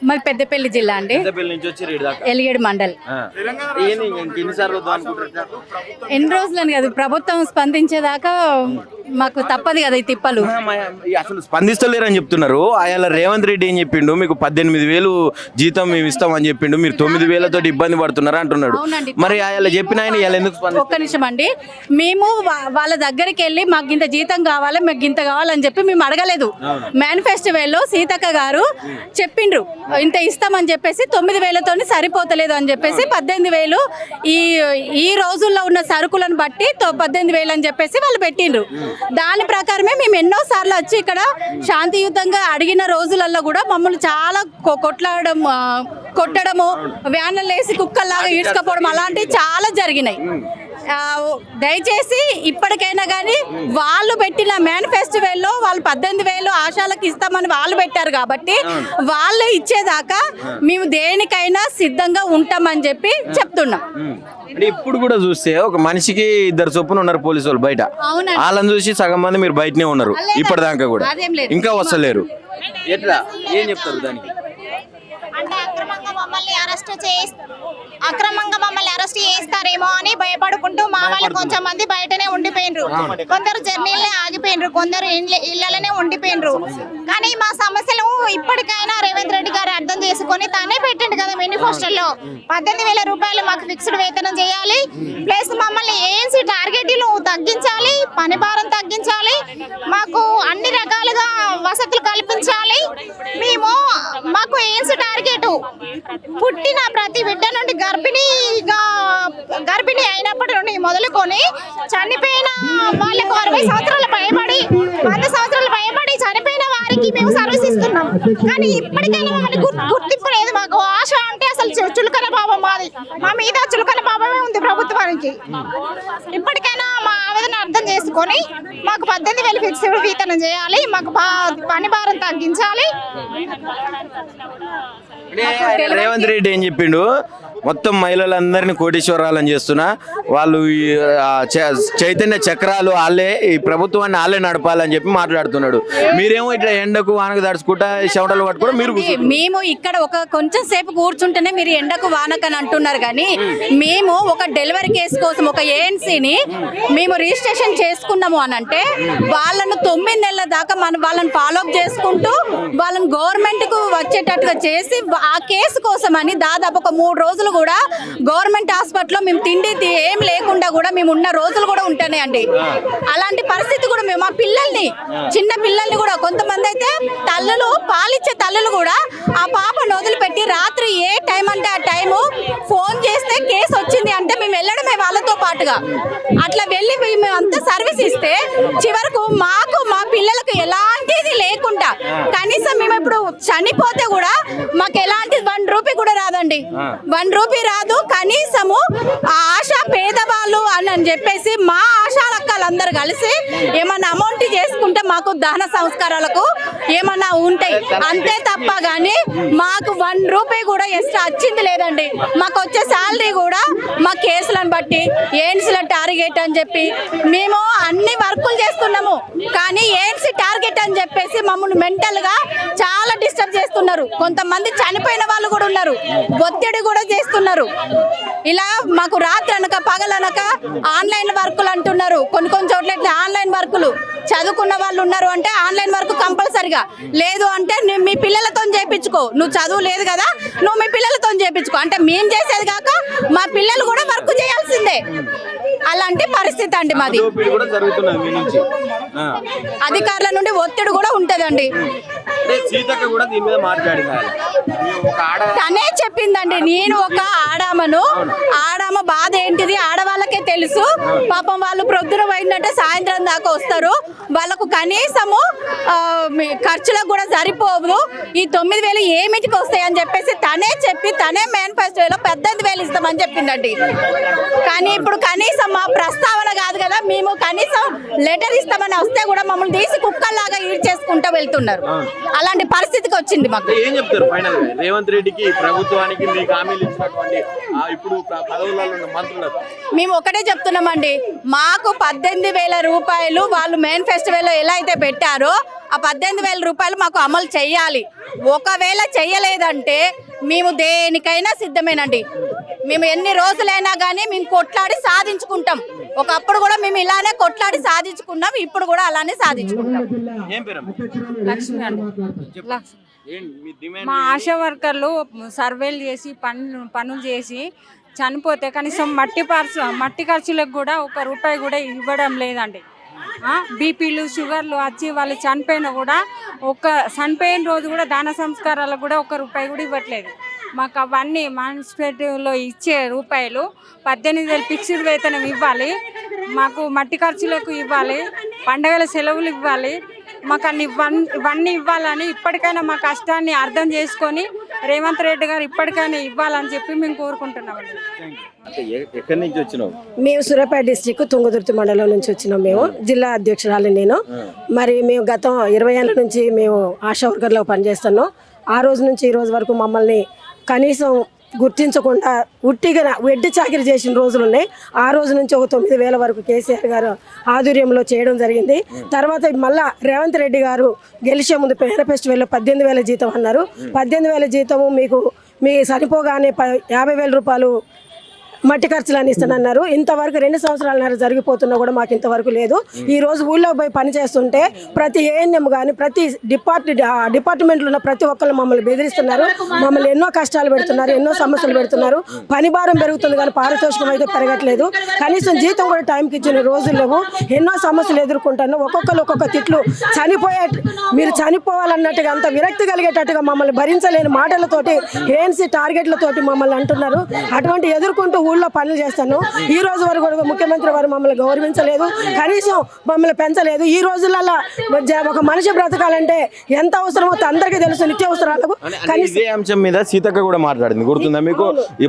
మాది పెద్దపల్లి జిల్లా అండి, ఎలిగేడు మండల్. ఎన్ని రోజులని కదా ప్రభుత్వం స్పందించేదాకా మాకు తప్పదు కదా ఈ తిప్పలు. అసలు స్పందిస్తలేరని చెప్తున్నారు. ఆయన రేవంత్ రెడ్డి ఏం చెప్పిండు, మీకు 18,000 జీతం మేము ఇస్తామని చెప్పిండు, మీరు 9,000 తోటి ఇబ్బంది పడుతున్నారు అంటున్నాడు. మరి ఆయన చెప్పిన ఆయన ఇలా ఎందుకు ఒక్క నిమిషం అండి, మేము వాళ్ళ దగ్గరికి వెళ్ళి మాకు ఇంత జీతం కావాలి, మాకు ఇంత కావాలని చెప్పి మేము అడగలేదు. మేనిఫెస్టోలో సీతక్క గారు చెప్పిండ్రు ఇంత ఇస్తామని చెప్పేసి, 9,000తో సరిపోతలేదు అని చెప్పేసి 18,000 ఈ రోజుల్లో ఉన్న సరుకులను బట్టి 18,000 అని చెప్పేసి వాళ్ళు పెట్టిండ్రు. దాని ప్రకారమే మేము ఎన్నో సార్లు వచ్చి ఇక్కడ శాంతియుతంగా అడిగిన రోజులలో కూడా మమ్మల్ని చాలా కొట్టడము, వ్యాన్లు వేసి కుక్కల్లాగా ఈడ్చుకపోవడం అలాంటివి చాలా జరిగినాయి. దయచేసి ఇప్పటికైనా కానీ వాళ్ళు పెట్టిన మేనిఫెస్టోలో వాళ్ళు 18,000 ఆశాలకు ఇస్తామని వాళ్ళు పెట్టారు కాబట్టి వాళ్ళు ఇచ్చేదాకా మేము దేనికైనా సిద్ధంగా ఉంటామని చెప్పి చెప్తున్నాం. ఇప్పుడు కూడా చూస్తే ఒక మనిషికి 2 చొప్పున ఉన్నారు పోలీసు వాళ్ళు బయట. వాళ్ళని చూసి సగం మంది మీరు బయటనే ఉన్నారు ఇప్పటిదాకా కూడా, ఇంకా వస్తలేరు. ఎట్లా ఏం చెప్తారు దానికి? అంటే అక్రమంగా మమ్మల్ని అరెస్ట్ చేస్తారేమో అని భయపడుకుంటూ మా వాళ్ళు కొంచెం మంది బయటనే ఉండిపోయినరు, కొందరు జర్నీలనే ఆగిపోయినరు, కొందరు ఇళ్లలోనే ఉండిపోయినరు. కానీ మా సమస్యలు ఇప్పటికైనా రేవంత్ రెడ్డి గారు అర్థం చేసుకొని తానే పెట్టండి కదా మేనిఫెస్టోలో 18,000 రూపాయలు మాకు ఫిక్స్డ్ వేతనం చేయాలి, ప్లస్ మమ్మల్ని ఏఎన్సీ టార్గెట్లు తగ్గించాలి, పని భారం తగ్గించాలి, మాకు అన్ని రకాలుగా వసతులు కల్పించాలి. మాకు ఏఎన్సీ టార్గెట్ పుట్టిన ప్రతి బిడ్డ నుండి గర్భిణీ అయినప్పటి నుండి మొదలుకొని చనిపోయిన వాళ్ళకు 60 సంవత్సరాలు పైబడి 100 సంవత్సరాలు పైబడి చనిపోయిన వారికి మేము సర్వీస్ ఇస్తున్నాం. కానీ ఇప్పటికైనా మమ్మల్ని గుర్తింపు లేదు. మాకు ఆశ అంటే అసలు చులకన భావం, మా మీద చులకన భావమే ఉంది ప్రభుత్వానికి. ఇప్పటికైనా మా ఆవేదన అర్థం చేసుకొని మాకు 18,000 ఫిక్స్డ్ వేతనం చేయాలి, మాకు పని భారం తగ్గించాలి. రేవంత్ రెడ్డి ఏం చెప్పిండు, మొత్తం మహిళలందరినీ కోటీశ్వరాలని చేస్తున్నా, వాళ్ళు చైతన్య చక్రాలు వాళ్ళే, ఈ ప్రభుత్వాన్ని వాళ్ళే నడపాలని చెప్పి మాట్లాడుతున్నాడు. మీరేమో ఇట్లా ఎండకు వానకు దడుచుకుంటా చెమటలు పట్టుకుంటా మేము ఇక్కడ కొంచెం సేపు కూర్చుంటేనే మీరు ఎండకు వానకని అంటున్నారు. కానీ మేము ఒక డెలివరీ కేసు కోసం ఒక ఏఎన్సీని మేము రిజిస్ట్రేషన్ చేసుకున్నాము అని అంటే వాళ్ళను 9 నెలల దాకా వాళ్ళని ఫాలోఅప్ చేసుకుంటూ వాళ్ళని గవర్నమెంట్ కు వచ్చేటట్టుగా చేసి ఆ కేసు కోసం అని దాదాపు ఒక 3 రోజులు కూడా గవర్నమెంట్ హాస్పిటల్లో మేము తిండి ఏం లేకుండా కూడా మేము ఉన్న రోజులు కూడా ఉంటున్నాయండి. అలాంటి పరిస్థితి కూడా మేము మా పిల్లల్ని, చిన్న పిల్లల్ని కూడా కొంతమంది అయితే తల్లులు, పాలిచ్చే తల్లులు కూడా ఆ పాపను వదిలిపెట్టి రాత్రి ఏ టైం అంటే ఆ టైము ఫోన్ చేస్తే కేసు వచ్చింది అంటే మేము వెళ్ళడమే వాళ్ళతో పాటుగా. అట్లా వెళ్ళి మేము అంతా సర్వీస్ ఇస్తే చివరకు మాకు మా పిల్లలకు ఎలాంటిది లేకుండా కనీసం మేము ఇప్పుడు చనిపోతే కూడా మాకు ఎలాంటి 1 రూపీ కూడా రాదండి, 1 రూపీ రాదు. కనీసము ఆ ఆశ పేదవాళ్ళు అని చెప్పేసి మా ఆశాలక్కలందరూ కలిసి ఏమన్నా అమౌంట్ చేసుకుంటే మాకు దహన సంస్కారాలకు ఏమన్నా ఉంటాయి అంతే తప్ప కానీ మాకు 1 రూపీ కూడా ఎక్స్ట్రా వచ్చింది లేదండి. మాకు వచ్చే శాలరీ కూడా మా కేసులను బట్టి ఏఎన్సీల టార్గెట్ అని చెప్పి మేము అన్ని వర్కులు చేస్తున్నాము. కానీ ఏఎన్సీ టార్గెట్ అని చెప్పేసి మమ్మల్ని మెంటల్ గా చాలా డిస్టర్బ్ చేస్తున్నారు. కొంతమంది చనిపోయిన వాళ్ళు కూడా ఉన్నారు, ఒత్తిడి కూడా చేస్తున్నారు. ఇలా మాకు రాత్రి అనక పగలనక ఆన్లైన్ వర్కులు అంటున్నారు. కొన్ని చోట్ల ఆన్లైన్ వర్కులు చదువుకున్న వాళ్ళు ఉన్నారు అంటే ఆన్లైన్ వర్క్ కంపల్సరిగా, లేదు అంటే మీ పిల్లలతో చేయించుకో, నువ్వు చదువు లేదు కదా నువ్వు మీ పిల్లలతో చేయించుకో అంటే మేము చేసేది కాక మా పిల్లలు కూడా వర్క్ చేయాల్సిందే. అలాంటి పరిస్థితి అండి మాది. అధికారుల నుండి ఒత్తిడి కూడా ఉంటదండి. తనే చెప్పిందండి, నేను ఒక ఆడామ బాధ ఏంటిది ఆడవాళ్ళకే తెలుసు. పాపం వాళ్ళు ప్రొద్దున పోయిందంటే సాయంత్రం దాకా వస్తారు, వాళ్ళకు కనీసము ఖర్చులకు కూడా సరిపోవు. ఈ 9,000 ఏమిటికి వస్తాయి అని చెప్పేసి తనే మేనిఫెస్టోలో 18,000 ఇస్తామని చెప్పిందండి. కానీ ఇప్పుడు కనీసం మా ప్రస్తావన కాదు కదా, మేము కనీసం లెటర్ ఇస్తామని వస్తే కూడా మమ్మల్ని తీసి కుక్కల్లాగా ఈడ్ చేసుకుంటూ వెళ్తున్నారు. అలాంటి పరిస్థితికి వచ్చింది మాకు. ఏం చెప్తారు ఫైనల్ గా రేవంత్ రెడ్డికి, ప్రభుత్వానికి మీకు హామీలు ఇచ్చినటువంటి ఇప్పుడు పదవులలో ఉన్న మంత్రులకు? మేము ఒకటే చెప్తున్నామండి, మాకు 18,000 రూపాయలు వాళ్ళు మేనిఫెస్టోలో ఎలా అయితే పెట్టారో ఆ 18,000 రూపాయలు మాకు అమలు చేయాలి. ఒకవేళ చెయ్యలేదంటే మేము దేనికైనా సిద్ధమేనండి. మేము ఎన్ని రోజులైనా కానీ మేము కొట్లాడి సాధించుకుంటాం. ఒకప్పుడు కూడా మేము ఇలానే కొట్లాడి సాధించుకున్నాం, ఇప్పుడు కూడా అలానే సాధించుకుంటాం. ఏం పేరమ్మా? లక్ష్మి అండి. ఏం మీ డిమాండ్? మా ఆశా వర్కర్లు సర్వేలు చేసి పనులు చేసి చనిపోతే కనీసం మట్టి ఖర్చులకు కూడా 1 రూపాయి కూడా ఇవ్వడం లేదండి. బీపీలు షుగర్లు వచ్చి వాళ్ళు చనిపోయినా కూడా చనిపోయిన రోజు కూడా దాన సంస్కారాలకు కూడా 1 రూపాయి కూడా ఇవ్వట్లేదు. మాకు అవన్నీ మున్సిపాలిటీలో ఇచ్చే రూపాయలు 18,000 ఫిక్స్డ్ వేతనం ఇవ్వాలి, మాకు మట్టి ఖర్చులకు ఇవ్వాలి, పండగల సెలవులు ఇవ్వాలి, మాకు ఇవన్నీ ఇవ్వాలని ఇప్పటికైనా మా కష్టాన్ని అర్థం చేసుకొని రేవంత్ రెడ్డి గారు ఇప్పటికైనా ఇవ్వాలని చెప్పి మేము కోరుకుంటున్నామండి. ఎక్కడి నుంచి వచ్చినావు? మేము సూర్యాపేట డిస్ట్రిక్ట్ తుంగతుర్తి మండలం నుంచి వచ్చినాం. మేము జిల్లా అధ్యక్షురాలు నేను. మరి మేము గతం 20 ఏళ్ళ నుంచి మేము ఆశా వర్కర్లో పనిచేస్తున్నాం. ఆ రోజు నుంచి ఈ రోజు వరకు మమ్మల్ని కనీసం గుర్తించకుండా ఉట్టిగా వెడ్డి చాకిరి చేసిన రోజులు ఉన్నాయి. ఆ రోజు నుంచి ఒక 9,000 వరకు కేసీఆర్ గారు ఆధ్వర్యంలో చేయడం జరిగింది. తర్వాత మళ్ళా రేవంత్ రెడ్డి గారు గెలిచే ముందు మేనిఫెస్టోలో 18,000 జీతం అన్నారు. 18,000 జీతము మీ సరిపోగానే 50,000 రూపాయలు మట్టి ఖర్చులు అని ఇస్తానన్నారు. ఇంతవరకు 2 సంవత్సరాలన్నర జరిగిపోతున్నా కూడా మాకు ఇంతవరకు లేదు. ఈ రోజు ఊళ్ళో పోయి పని చేస్తుంటే ప్రతి ఏఎన్ఎం కానీ ప్రతి డిపార్ట్మెంట్లో ఉన్న ప్రతి ఒక్కరు మమ్మల్ని బెదిరిస్తున్నారు, మమ్మల్ని ఎన్నో కష్టాలు పెడుతున్నారు, ఎన్నో సమస్యలు పెడుతున్నారు. పని భారం పెరుగుతుంది కానీ పారితోషికం అయితే పెరగట్లేదు. కనీసం జీతం కూడా టైంకి ఇచ్చిన రోజులు లేవు. ఎన్నో సమస్యలు ఎదుర్కొంటాను. ఒక్కొక్కరు ఒక్కొక్క తిట్లు, మీరు చనిపోవాలన్నట్టుగా అంత విరక్తి కలిగేటట్టుగా మమ్మల్ని భరించలేని మాటలతోటి ఏఎన్సీ టార్గెట్లతోటి మమ్మల్ని అంటున్నారు. అటువంటి ఎదుర్కొంటూ ఊళ్ళో పనులు చేస్తాను. ఈ రోజు వరకు కూడా ముఖ్యమంత్రి వారు మమ్మల్ని గౌరవించలేదు, కనీసం మమ్మల్ని పెంచలేదు. ఈ రోజులలో ఒక మనిషి బ్రతకాలంటే ఎంత అవసరమో అందరికీ తెలుసు. నిత్యావసరాలకు ఇదే అంశం మీద సీతక్క కూడా మాట్లాడింది, గుర్తుందా మీకు? ఈ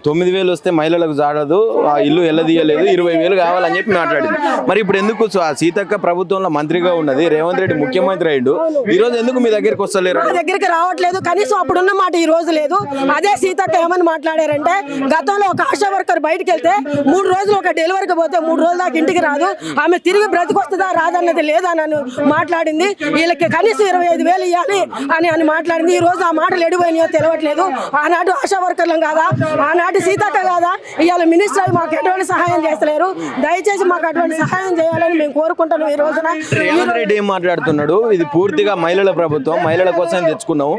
9,000 వస్తే మహిళలకు జాడదు, ఆ ఇల్లు ఎల్లదీయలేదు, 20,000 కావాలని చెప్పి మాట్లాడింది. మరి ఇప్పుడు ఎందుకు ఆ సీతక్క ప్రభుత్వంలో మంత్రిగా ఉన్నది, రేవంత్ రెడ్డి ముఖ్యమంత్రి అయ్యిండు, ఈ రోజు ఎందుకు మీ దగ్గరికి వస్తలేరు? మా దగ్గరికి రావట్లేదు. కనీసం అప్పుడున్న మాట ఈ రోజు లేదు. అదే సీతక్క ఏమని మాట్లాడారంటే, గతంలో ఒక ఆశా వర్కర్ బయటకు వెళ్తే 3 రోజులు ఒక డెలివరీకి పోతే 3 రోజుల దాకా ఇంటికి రాదు, ఆమె తిరిగి బ్రతికొస్తుందా రాదన్నది లేదా నన్ను మాట్లాడింది. వీళ్ళకి కనీసం 25,000 ఇవ్వాలి అని మాట్లాడింది. ఈ రోజు ఆ మాటలు ఎడిపోయినాయో తెలియట్లేదు. ఆనాడు ఆశా వర్కర్లం కాదా, ఆనాటి సీతక్క కాదా, ఇవాళ మినిస్టర్ మాకు ఎటువంటి సహాయం చేస్తలేరు. దయచేసి మాకు అటువంటి సహాయం చేయాలని మేము కోరుకుంటున్నాం. ఈ రోజున రేవంత్ రెడ్డి ఏం మాట్లాడుతున్నాడు, ఇది పూర్తిగా మహిళల ప్రభుత్వం, మహిళల కోసం తెచ్చుకున్నాము,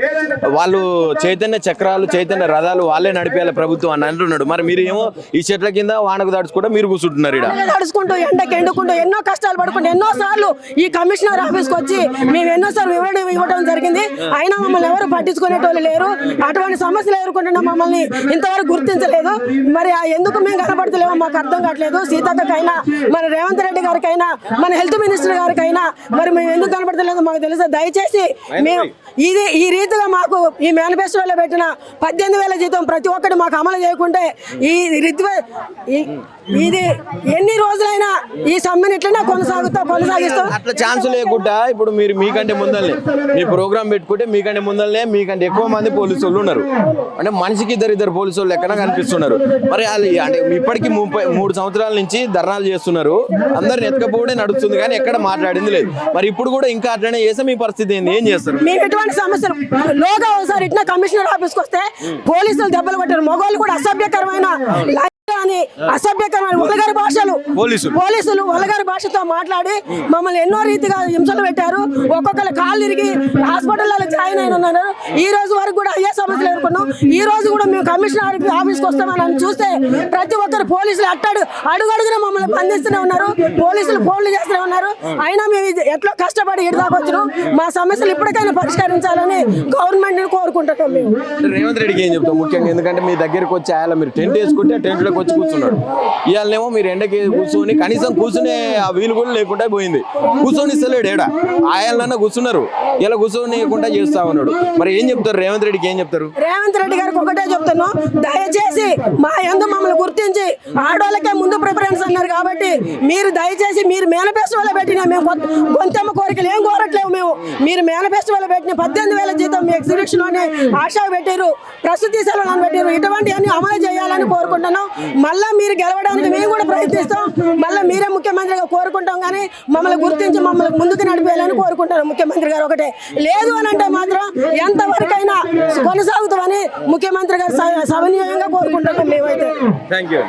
వాళ్ళు చైతన్య చక్రాలు చైతన్య రథాలు వాళ్ళే నడిపేయాలి ప్రభుత్వం అని అంటున్నాడు. మరి మీరు ఏమో ఈ చెట్ల కింద వానకు తడుచుకుంటూ మీరు కూర్చుంటున్నారు. తడుచుకుంటూ ఎండకి ఎండుకుంటూ ఎన్నో కష్టాలు పడుకుంటూ ఎన్నో సార్లు ఈ కమిషనర్ ఆఫీస్కి వచ్చి మేము ఎన్నోసార్లు ఇవ్వడం జరిగింది. అయినా మమ్మల్ని ఎవరు పట్టించుకునేటోళ్ళు లేరు. అటువంటి సమస్యలు ఎదుర్కొంటున్నా మమ్మల్ని ఇంతవరకు గుర్తించలేదు. మరి ఎందుకు మేము కనబడతలేమో మాకు అర్థం కావట్లేదు. సీతక్కకైనా మన రేవంత్ రెడ్డి గారికైనా మన హెల్త్ మినిస్టర్ గారికైనా మరి మేము ఎందుకు కనబడతలేదో మాకు తెలుసు. దయచేసి మేము ఈ రీతిగా మాకు ఈ మేనిఫెస్టోలో పెట్టిన 18,000 జీతం ప్రతి ఒక్కటి మాకు అమలు చేయకుంటే ఇది ఎన్ని రోజులైనా ఈ సమ్మెను ఇట్లనే కొనసాగిస్తాం. అట్లా ఛాన్స్ లేకుండా ఇప్పుడు మీరు మీకంటే ముందరనే మీ ప్రోగ్రామ్ పెట్టుకుంటే మీకంటే ఎక్కువ మంది పోలీసు వాళ్ళు ఉన్నారు. అంటే మనిషికి ఇద్దరు పోలీసు వాళ్ళు లెక్కన కనిపిస్తున్నారు. మరి వాళ్ళు అంటే ఇప్పటికీ 33 సంవత్సరాల నుంచి ధర్నాలు చేస్తున్నారు, అందరిని ఎత్తుకపోవడే నడుస్తుంది కానీ ఎక్కడ మాట్లాడింది లేదు. మరి ఇప్పుడు కూడా ఇంకా అట్లనే చేస్తే మీ పరిస్థితి ఏంది, ఏం చేస్తారు? మేము ఎటువంటి సమస్యలు లోగా ఒకసారి ఇట్లా కమిషనర్ ఆఫీస్కి వస్తే పోలీసులు దెబ్బలు కొట్టారు. మగవాళ్ళు కూడా అసభ్యకరమైన వల్గర్ భాషలు పోలీసులు వల్గర్ భాషతో మాట్లాడి మమ్మల్ని ఎన్నో రీతిగా హింసలు పెట్టారు. ఒక్కొక్కరు కాళ్ళు తిరిగి హాస్పిటల్లో జాయిన్ అయిన ఉన్నారు. ఈ రోజు వరకు కూడా అయ్యే సమస్యలు ఎదుర్కొన్నాం. ఈ రోజు కూడా మేము కమిషనర్ ఆఫీస్కి వస్తామని చూస్తే ప్రతి ఒక్కరు పోలీసులు అడుగడుగున మమ్మల్ని బంధిస్తూనే ఉన్నారు. పోలీసులు ఫోన్లు చేస్తూనే ఉన్నారు. అయినా మేము ఎట్లా కష్టపడి ఇడిదాకా వచ్చినాం. మా సమస్యలు ఇప్పటికైనా పరిష్కరించాలని గవర్నమెంట్ ని కోరుకుంటున్నాం. మేము రేవంత్ రెడ్డికి ఏం చెప్తాం ముఖ్యంగా, ఎందుకంటే మీ దగ్గరికి వచ్చి ఆయన మీరు టెంట్ వేసుకుంటే టెంట్లోకి వచ్చి కూర్చున్నాడు. ఇవాళనేమో మీరు ఎండకి కూర్చొని కనీసం కూర్చునే ఆ వీలు కూడా లేకుండా పోయింది. కూర్చొని ఇస్తలేడు ఏడా, ఆయనలన్నా కూర్చున్నారు, ఇలా కూర్చొనియకుండా చేస్తా ఉన్నాడు. మరి ఏం చెప్తారు రేవంత్ రెడ్డికి? ఏం చెప్తారు? రేవంత్ రెడ్డి గారికి ఒకటే చెప్తాను, దయచేసి మా యందు మమ్మల్ని గుర్తించి ఆడోళ్ళకే ముందు ప్రిఫరెన్స్ అన్నారు కాబట్టి మీరు దయచేసి మీరు మేనిఫెస్టోలో పెట్టిన మేము గొంతెమ్మ కోరికలు ఏం కోరట్లేవు మేము. మీరు మేనిఫెస్టోలో పెట్టిన 18,000 జీతం మీ ఎగ్జిబిషన్లోనే ఆశా పెట్టారు, ప్రస్తుతి సెలవులను పెట్టారు, ఇటువంటివన్నీ అమలు చేయాలని కోరుకుంటున్నాం. మళ్ళీ మీరు గెలవడానికి మేము కూడా ప్రయత్నిస్తాం, మళ్ళీ మీరే ముఖ్యమంత్రిగా కోరుకుంటాం. కానీ మమ్మల్ని గుర్తించి మమ్మల్ని ముందుకు నడిపేయాలని కోరుకుంటున్నాం ముఖ్యమంత్రి గారు. ఒకటే లేదు అని అంటే మాత్రం ఎంతవరకైనా కొనసాగుతామని ముఖ్యమంత్రి గారు సవినీయంగా కోరుకుంటున్నాం మేమైతే. Thank you.